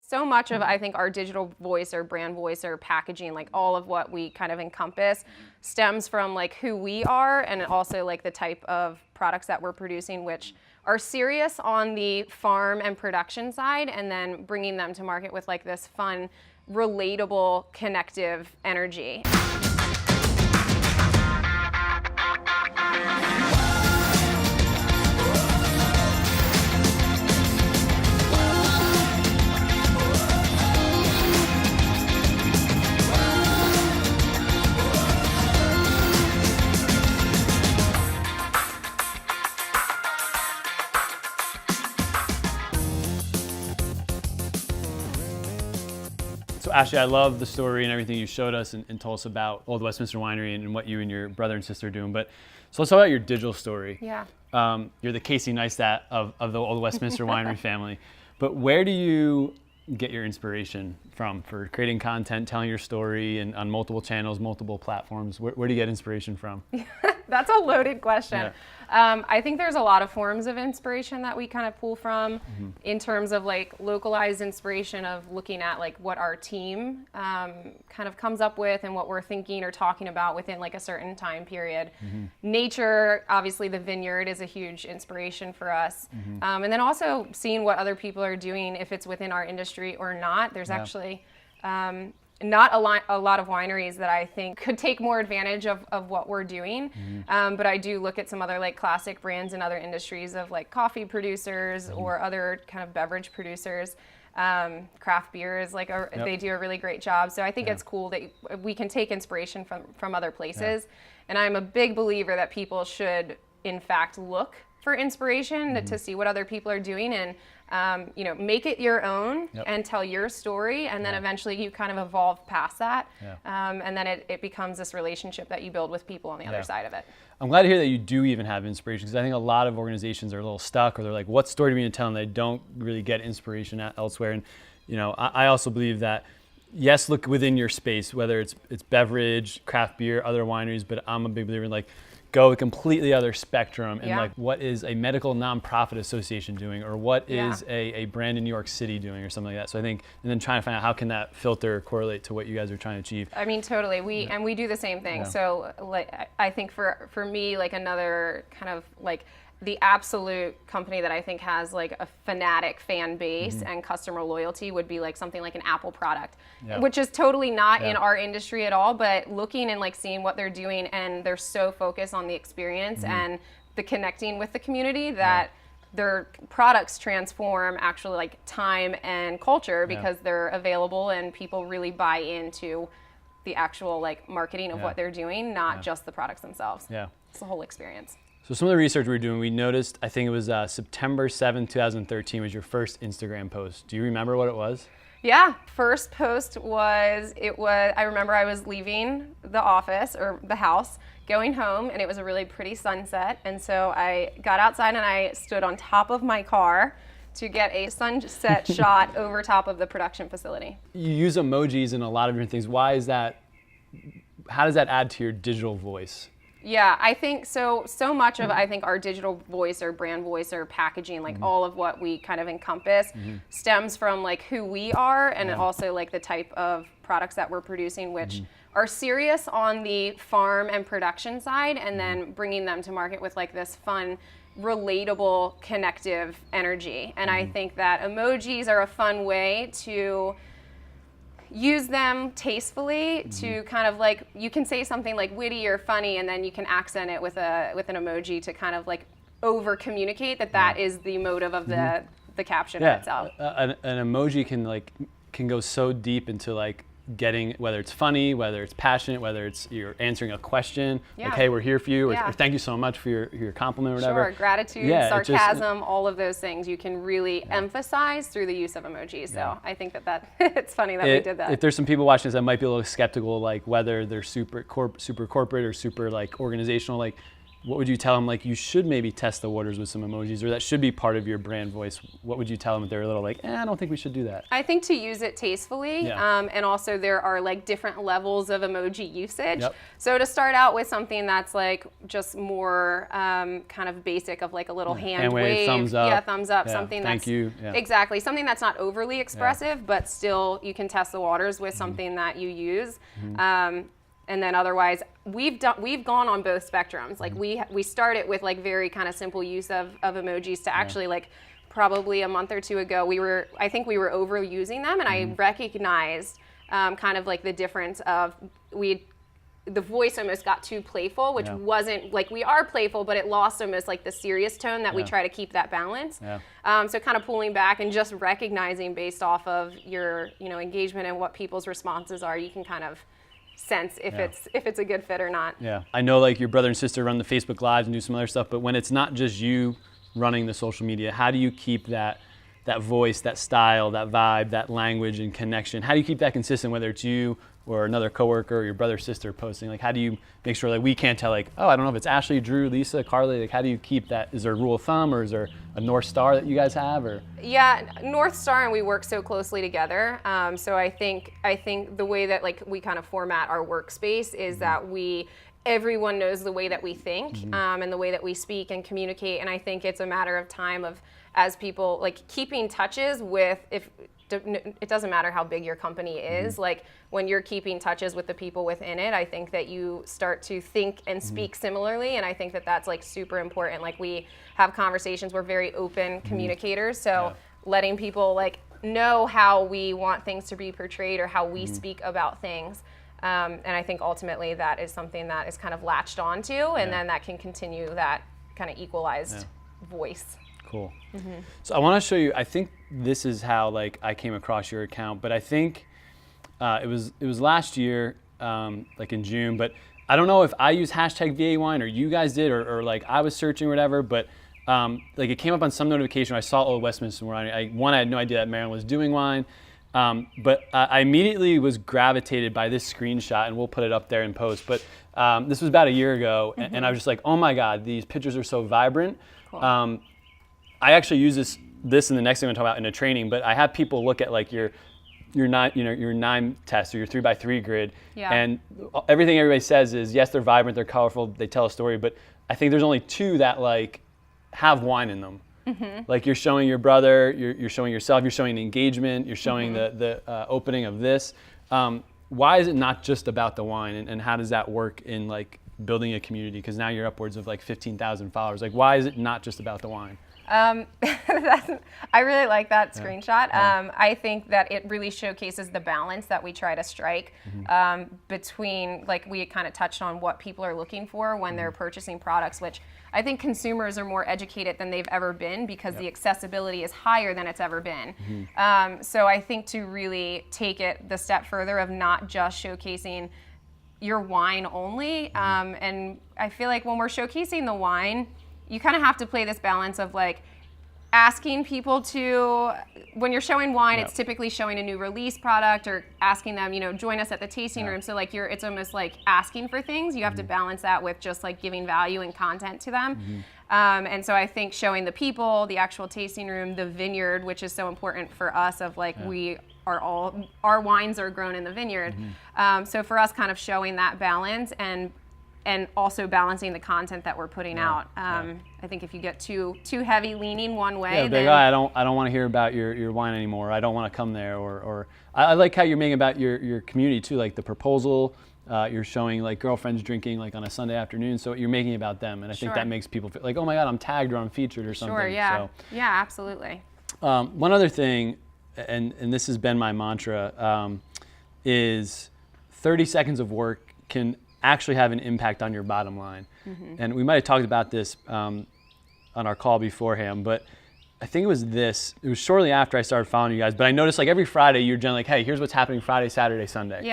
So much of, I think, our digital voice or brand voice or packaging, like all of what we kind of encompass, stems from like who we are and also like the type of products that we're producing, which are serious on the farm and production side, and then bringing them to market with like this fun, relatable, connective energy. So Ashli, I love the story and everything you showed us and told us about Old Westminster Winery and what you and your brother and sister are doing. But so let's talk about your digital story. Yeah. You're the Casey Neistat of the Old Westminster Winery family. But where do you get your inspiration from for creating content, telling your story and on multiple channels, multiple platforms? Where do you get inspiration from? That's a loaded question. Yeah. I think there's a lot of forms of inspiration that we kind of pull from in terms of like localized inspiration of looking at like what our team kind of comes up with and what we're thinking or talking about within like a certain time period. Nature, obviously the vineyard is a huge inspiration for us. And then also seeing what other people are doing, if it's within our industry or not. There's actually not a lot of wineries that I think could take more advantage of what we're doing. But I do look at some other like classic brands in other industries of like coffee producers or other kind of beverage producers. Craft beer is like, they do a really great job. So I think it's cool that we can take inspiration from other places. And I'm a big believer that people should in fact look for inspiration to see what other people are doing and make it your own and tell your story, and then eventually you kind of evolve past that, and then it becomes this relationship that you build with people on the other side of it. I'm glad to hear that you do even have inspiration, because I think a lot of organizations are a little stuck, or they're like, what story do we need to tell? And they don't really get inspiration elsewhere. And I also believe that, yes, look within your space, whether it's beverage, craft beer, other wineries, but I'm a big believer in like, go a completely other spectrum and like what is a medical nonprofit association doing, or what is a brand in New York City doing, or something like that. So I think, and then trying to find out how can that filter correlate to what you guys are trying to achieve. I mean, totally. We do the same thing. So like, I think for me, like another kind of like the absolute company that I think has like a fanatic fan base and customer loyalty would be like something like an Apple product, which is totally not in our industry at all, but looking and like seeing what they're doing, and they're so focused on the experience and the connecting with the community that their products transform actually like time and culture because they're available and people really buy into the actual like marketing of what they're doing, not just the products themselves. It's the whole experience. So some of the research we were doing, we noticed, I think it was September 7th, 2013 was your first Instagram post. Do you remember what it was? Yeah, first post was, I remember I was leaving the office or the house, going home, and it was a really pretty sunset. And so I got outside and I stood on top of my car to get a sunset shot over top of the production facility. You use emojis in a lot of different things. Why is that? How does that add to your digital voice? Yeah, I think so much of, I think, our digital voice or brand voice or packaging, like all of what we kind of encompass, stems from like who we are and also like the type of products that we're producing, which are serious on the farm and production side, and then bringing them to market with like this fun, relatable, connective energy. And I think that emojis are a fun way to use them tastefully to kind of like, you can say something like witty or funny, and then you can accent it with an emoji to kind of like over communicate that is the motive of the caption itself. An emoji can go so deep into like getting, whether it's funny, whether it's passionate, whether it's you're answering a question, like, hey, we're here for you, or thank you so much for your compliment or whatever. Sure, gratitude, sarcasm, all of those things you can really emphasize through the use of emojis. So I think that it's funny that we did that. If there's some people watching this that might be a little skeptical, like whether they're super corporate or super like organizational, like what would you tell them? Like, you should maybe test the waters with some emojis, or that should be part of your brand voice. What would you tell them if they're a little like, I don't think we should do that? I think to use it tastefully, and also there are like different levels of emoji usage. So to start out with something that's like just more kind of basic, of like a little hand wave, thumbs up, thumbs up, something thank that's you. Exactly, something that's not overly expressive, but still you can test the waters with something that you use. And then otherwise, we've gone on both spectrums. Like we started with like very kind of simple use of emojis to actually like probably a month or two ago, I think we were overusing them, and I recognized kind of like the difference of the voice almost got too playful, which wasn't like, we are playful, but it lost almost like the serious tone that we try to keep that balance. So kind of pulling back and just recognizing based off of your engagement and what people's responses are, you can kind of sense if it's a good fit or not. I know like your brother and sister run the Facebook Lives and do some other stuff, but when it's not just you running the social media, how do you keep that voice, that style, that vibe, that language and connection? How do you keep that consistent, whether it's you or another coworker or your brother or sister posting? Like, how do you make sure that we can't tell, like, oh, I don't know if it's Ashli, Drew, Lisa, Carly, like, how do you keep that? Is there a rule of thumb, or is there a North Star that you guys have? Or North Star, and we work so closely together. So I think the way that like we kind of format our workspace is that everyone knows the way that we think, and the way that we speak and communicate. And I think it's a matter of time of, as people like keeping touches with, it doesn't matter how big your company is, like when you're keeping touches with the people within it, I think that you start to think and speak similarly, and I think that that's like super important. Like we have conversations, we're very open communicators, so letting people like know how we want things to be portrayed or how we speak about things. And I think ultimately that is something that is kind of latched onto, and then that can continue that kind of equalized voice. Cool. So I want to show you, I think this is how like I came across your account, but I think it was last year, like in June, but I don't know if I used hashtag VAWine or you guys did, or like I was searching or whatever, but like it came up on some notification. I saw Old Westminster Winery. I had no idea that Maryland was doing wine, but I immediately was gravitated by this screenshot, and we'll put it up there in post, but this was about a year ago, and I was just like, oh my God, these pictures are so vibrant. Cool. I actually use this in the next thing I'm going to talk about in a training, but I have people look at like your 9 test or your 3x3 grid, and everything everybody says is, yes, they're vibrant, they're colorful, they tell a story, but I think there's only 2 that like have wine in them. Like you're showing your brother, you're showing yourself, you're showing engagement, you're showing the opening of this. Why is it not just about the wine, and how does that work in like building a community? Because now you're upwards of like 15,000 followers. Like, why is it not just about the wine? I really like that screenshot. I think that it really showcases the balance that we try to strike between, like we kind of touched on, what people are looking for when they're purchasing products, which I think consumers are more educated than they've ever been, because the accessibility is higher than it's ever been. So I think to really take it the step further of not just showcasing your wine only, and I feel like when we're showcasing the wine, you kind of have to play this balance of like asking people to, when you're showing wine, it's typically showing a new release product or asking them, join us at the tasting room. So like it's almost like asking for things. You have to balance that with just like giving value and content to them. And so I think showing the people, the actual tasting room, the vineyard, which is so important for us, of like our wines are grown in the vineyard. So for us, kind of showing that balance and also balancing the content that we're putting out. I think if you get too heavy leaning one way, then I don't want to hear about your wine anymore. I don't want to come there. Or I like how you're making about your community too, like the proposal. You're showing like girlfriends drinking like on a Sunday afternoon, so you're making about them, and I think that makes people feel like, oh my God, I'm tagged or I'm featured or something. So, absolutely. One other thing, and this has been my mantra, is 30 seconds of work can actually have an impact on your bottom line. And we might have talked about this on our call beforehand, but I think it was shortly after I started following you guys, but I noticed like every Friday you're generally like, hey, here's what's happening Friday, Saturday, Sunday.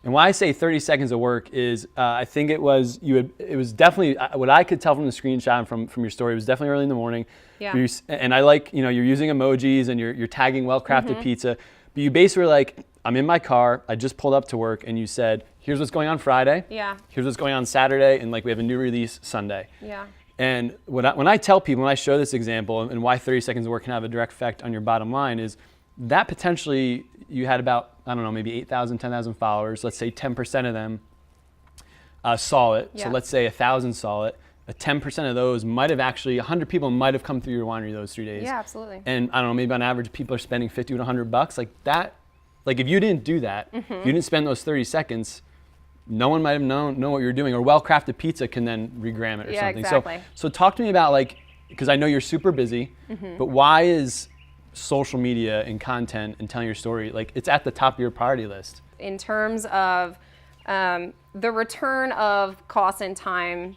And why I say 30 seconds of work is, I think it was definitely, what I could tell from the screenshot and from your story, it was definitely early in the morning. And I like, you're using emojis and you're tagging well-crafted pizza, but you basically were like, I'm in my car, I just pulled up to work, and you said, here's what's going on Friday. Yeah. Here's what's going on Saturday, and like we have a new release Sunday. Yeah. And when I tell people, when I show this example, and why 30 seconds of work can have a direct effect on your bottom line is that potentially you had about, I don't know, maybe 8,000, 10,000 followers. Let's say 10% of them saw it. Yeah. So let's say 1,000 saw it. 10% of those might have actually, 100 people might have come through your winery those 3 days. Yeah, absolutely. And I don't know, maybe on average people are spending 50 to $100. Like that, like if you didn't do that, if you didn't spend those 30 seconds, no one might have know what you're doing, or well-crafted pizza can then regram it or something. Exactly. So talk to me about, like, because I know you're super busy, but why is social media and content and telling your story, like, it's at the top of your priority list? In terms of the return of cost and time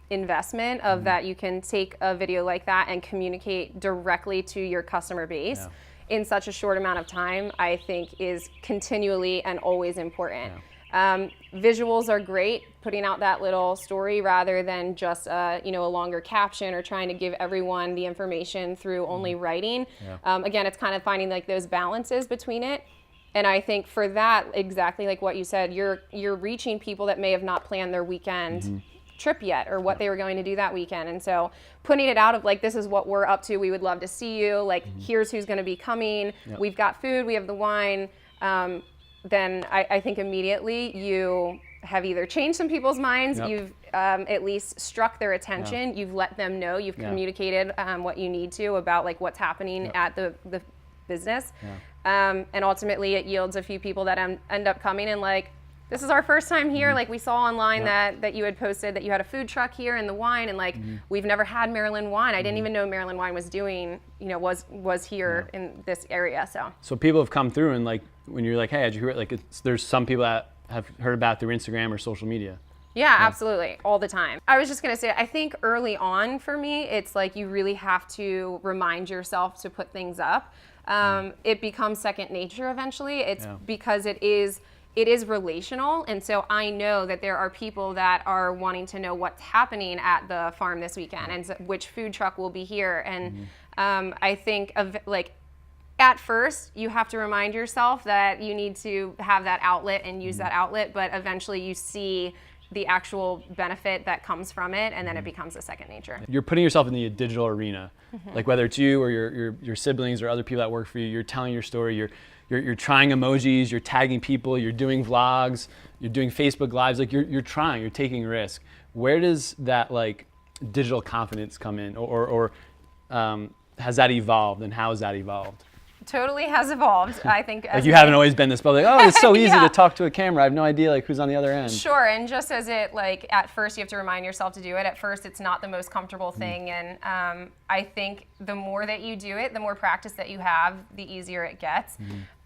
investment of that, you can take a video like that and communicate directly to your customer base in such a short amount of time, I think is continually and always important. Visuals are great, putting out that little story rather than just a longer caption or trying to give everyone the information through only writing. Again, it's kind of finding like those balances between it. And I think for that, exactly like what you said, you're reaching people that may have not planned their weekend trip yet or what they were going to do that weekend. And so putting it out of like, this is what we're up to, we would love to see you, like here's who's going to be coming, we've got food, we have the wine, then I think immediately you have either changed some people's minds, you've at least struck their attention, you've let them know, you've communicated what you need to about like what's happening at the business. And ultimately it yields a few people that end up coming and like, this is our first time here. Like we saw online that you had posted that you had a food truck here and the wine, and like we've never had Maryland wine. I didn't even know Maryland wine was doing, was here in this area. So people have come through and like when you're like, hey, did you hear it? Like there's some people that have heard about through Instagram or social media. Yeah, absolutely, all the time. I was just gonna say, I think early on for me, it's like you really have to remind yourself to put things up. It becomes second nature eventually. It's because it is relational, and so I know that there are people that are wanting to know what's happening at the farm this weekend and which food truck will be here. And I think of like at first you have to remind yourself that you need to have that outlet and use that outlet, but eventually you see the actual benefit that comes from it, and then it becomes a second nature. You're putting yourself in the digital arena, like whether it's you or your siblings or other people that work for you. You're telling your story. You're trying emojis, you're tagging people, you're doing vlogs, you're doing Facebook Lives, like you're trying, you're taking risk. Where does that like digital confidence come in, or has that evolved, and how has that evolved? Totally has evolved, I think. Like you haven't always been this, but like, oh, it's so easy to talk to a camera. I have no idea like who's on the other end. Sure, and just as it like at first you have to remind yourself to do it. At first, it's not the most comfortable thing, and I think the more that you do it, the more practice that you have, the easier it gets.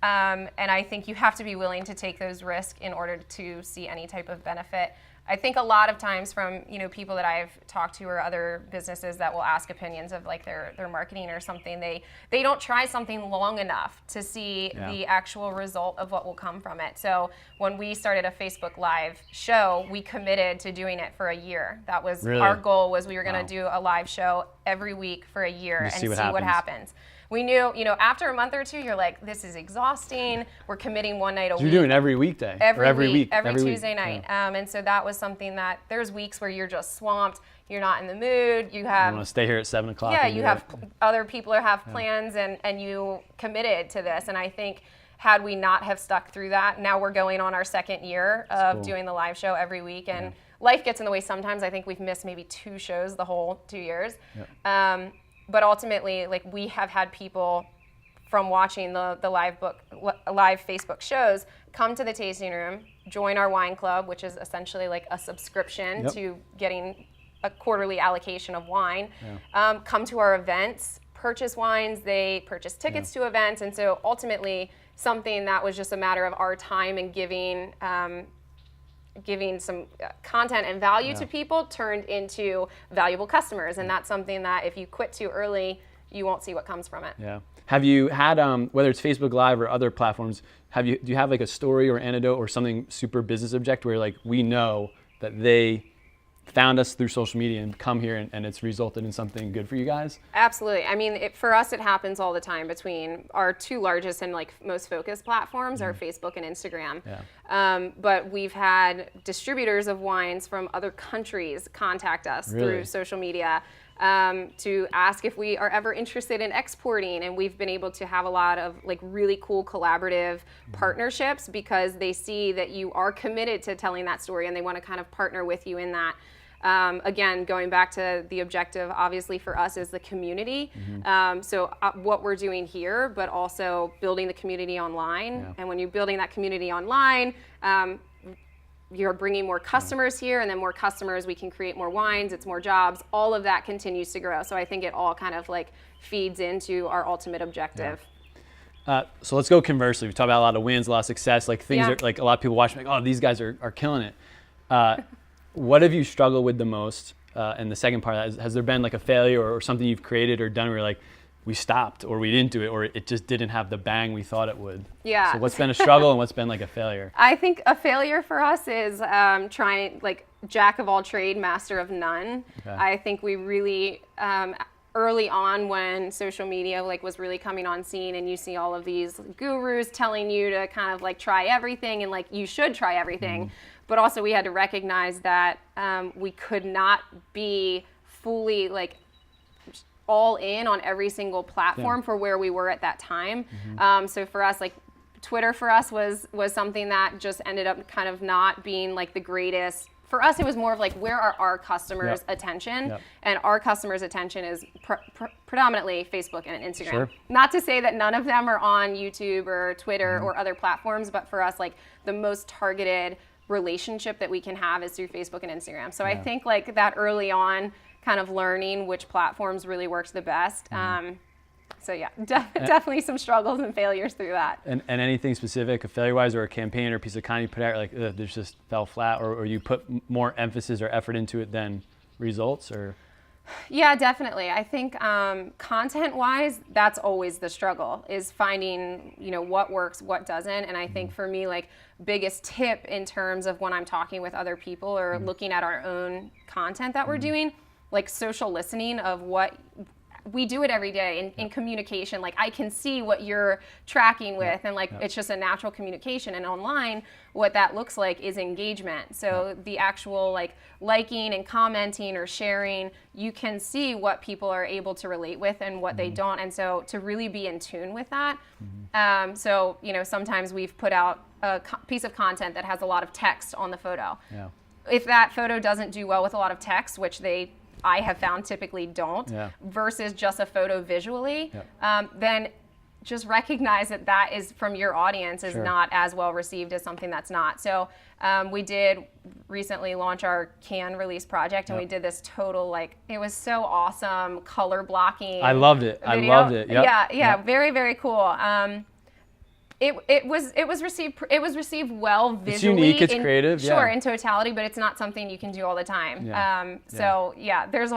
And I think you have to be willing to take those risks in order to see any type of benefit. I think a lot of times from people that I've talked to or other businesses that will ask opinions of like their marketing or something, they don't try something long enough to see the actual result of what will come from it. So when we started a Facebook Live show, we committed to doing it for a year. That was our goal, was we were going to do a live show every week for a year and see what happens. We knew, after a month or two, you're like, this is exhausting. We're committing one night a week. You're doing every weekday. Every week. Every Tuesday night. And so that was something that there's weeks where you're just swamped. You're not in the mood. You have. You want to stay here at 7 o'clock. Yeah, you have other people who have plans, and you committed to this. And I think had we not have stuck through that, now we're going on our second year of doing the live show every week. And life gets in the way sometimes. I think we've missed maybe 2 shows the whole 2 years. But ultimately, like we have had people from watching the live Facebook shows come to the tasting room, join our wine club, which is essentially like a subscription to getting a quarterly allocation of wine, come to our events, purchase wines, they purchase tickets to events. And so ultimately something that was just a matter of our time and giving some content and value to people turned into valuable customers. And that's something that if you quit too early, you won't see what comes from it. Yeah. Have you had, whether it's Facebook Live or other platforms, do you have like a story or anecdote or something super business object where like we know that they found us through social media and come here and it's resulted in something good for you guys? Absolutely. I mean, for us, it happens all the time between our two largest and like most focused platforms are Facebook and Instagram. Yeah. But we've had distributors of wines from other countries contact us through social media to ask if we are ever interested in exporting, and we've been able to have a lot of like really cool collaborative partnerships because they see that you are committed to telling that story and they want to kind of partner with you in that. Again, going back to the objective, obviously for us is the community. So what we're doing here, but also building the community online. Yeah. And when you're building that community online, you're bringing more customers here, and then more customers, we can create more wines, it's more jobs, all of that continues to grow. So I think it all kind of like feeds into our ultimate objective. Yeah. So let's go conversely. We've talked about a lot of wins, a lot of success, like things are like a lot of people watching, like, oh, these guys are killing it. What have you struggled with the most? And the second part, has there been like a failure or something you've created or done where you're like, we stopped or we didn't do it or it just didn't have the bang we thought it would? Yeah. So what's been a struggle and what's been like a failure? I think a failure for us is trying, like, jack of all trade, master of none. Okay. I think we really, early on when social media like was really coming on scene and you see all of these gurus telling you to kind of like try everything and like you should try everything. But also we had to recognize that we could not be fully like all in on every single platform for where we were at that time. So for us, like Twitter for us was something that just ended up kind of not being like the greatest. For us, it was more of like, where are our customers' attention? And our customers' attention is predominantly Facebook and Instagram. Sure. Not to say that none of them are on YouTube or Twitter or other platforms, but for us, like the most targeted relationship that we can have is through Facebook and Instagram. So I think like that early on, kind of learning which platforms really works the best. So yeah, definitely some struggles and failures through that. And anything specific, a failure-wise or a campaign or a piece of content you put out, like this just fell flat, or you put more emphasis or effort into it than results, or? Yeah, definitely. I think content-wise, that's always the struggle, is finding, you know, what works, what doesn't. And I think for me, like, biggest tip in terms of when I'm talking with other people or looking at our own content that we're doing, like social listening of what we do it every day in communication. Like I can see what you're tracking with and like it's just a natural communication. And online, what that looks like is engagement. So the actual like liking and commenting or sharing, you can see what people are able to relate with and what they don't. And so to really be in tune with that. So, you know, sometimes we've put out a piece of content that has a lot of text on the photo. If that photo doesn't do well with a lot of text, which I have found typically don't, versus just a photo visually, then just recognize that that is from your audience is not as well received as something that's not. So we did recently launch our can release project, and we did this total, like, it was so awesome, color blocking. I loved it. Video. I loved it. Very, very cool. It was received well visually. It's unique, it's creative. Sure, in totality, but it's not something you can do all the time. So there's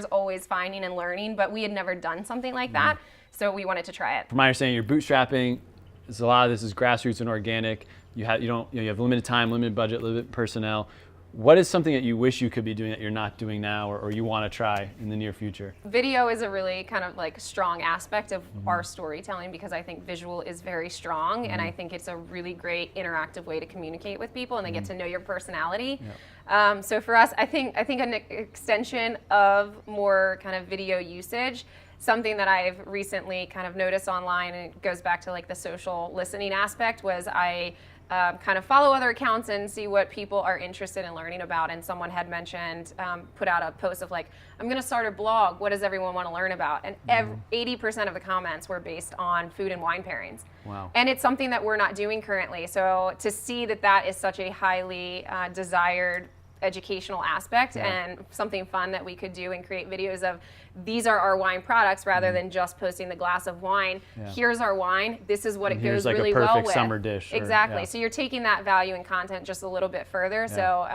always finding and learning, but we had never done something like that, so we wanted to try it. From my understanding, you're bootstrapping. A lot of this is grassroots and organic. You have limited time, limited budget, limited personnel. What is something that you wish you could be doing that you're not doing now, or you want to try in the near future? Video is a really kind of like strong aspect of our storytelling, because I think visual is very strong, and I think it's a really great interactive way to communicate with people, and they get to know your personality. So for us, I think an extension of more kind of video usage, something that I've recently kind of noticed online, and it goes back to like the social listening aspect, was I kind of follow other accounts and see what people are interested in learning about. And someone had mentioned, put out a post of like, I'm going to start a blog. What does everyone want to learn about? And 80% of the comments were based on food and wine pairings. Wow. And it's something that we're not doing currently. So to see that that is such a highly desired educational aspect and something fun that we could do and create videos of, these are our wine products, rather than just posting the glass of wine. Here's our wine. This is what it goes like really a perfect well with. summer dish. Exactly. So you're taking that value and content just a little bit further. So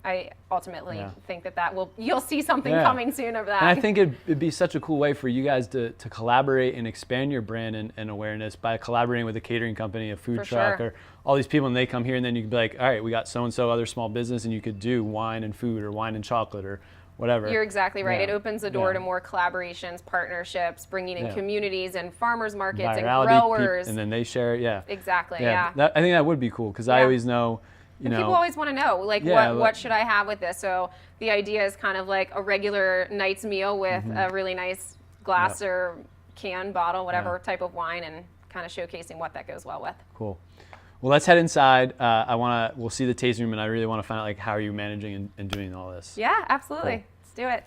I ultimately think that you'll see something coming soon of that. And I think it'd be such a cool way for you guys to collaborate and expand your brand and awareness by collaborating with a catering company, a food truck, or all these people, and they come here, and then you could be like, all right, we got so-and-so other small business, and you could do between wine and food or wine and chocolate or whatever. You're exactly right. Yeah. It opens the door Yeah. to more collaborations, partnerships, bringing in Yeah. communities and farmers markets and Virality, growers. and then they share it. Yeah. Exactly. Yeah. I think that would be cool because I Yeah. always know, you know. People always want to know, like, Yeah, what should I have with this? So the idea is kind of like a regular night's meal with a really nice glass Yep. or can, bottle, whatever type of wine, and kind of showcasing what that goes well with. Cool. Well, let's head inside. We'll see the tasting room, and I really want to find out like how are you managing and doing all this. Yeah, absolutely. Cool. Let's do it.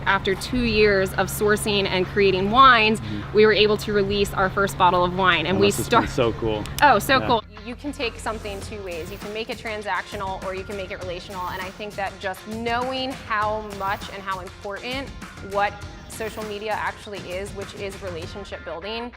After 2 years of sourcing and creating wines, we were able to release our first bottle of wine, and we This has been so cool. Oh, so Yeah. cool. You can take something two ways. You can make it transactional or you can make it relational. And I think that just knowing how much and how important what social media actually is, which is relationship building,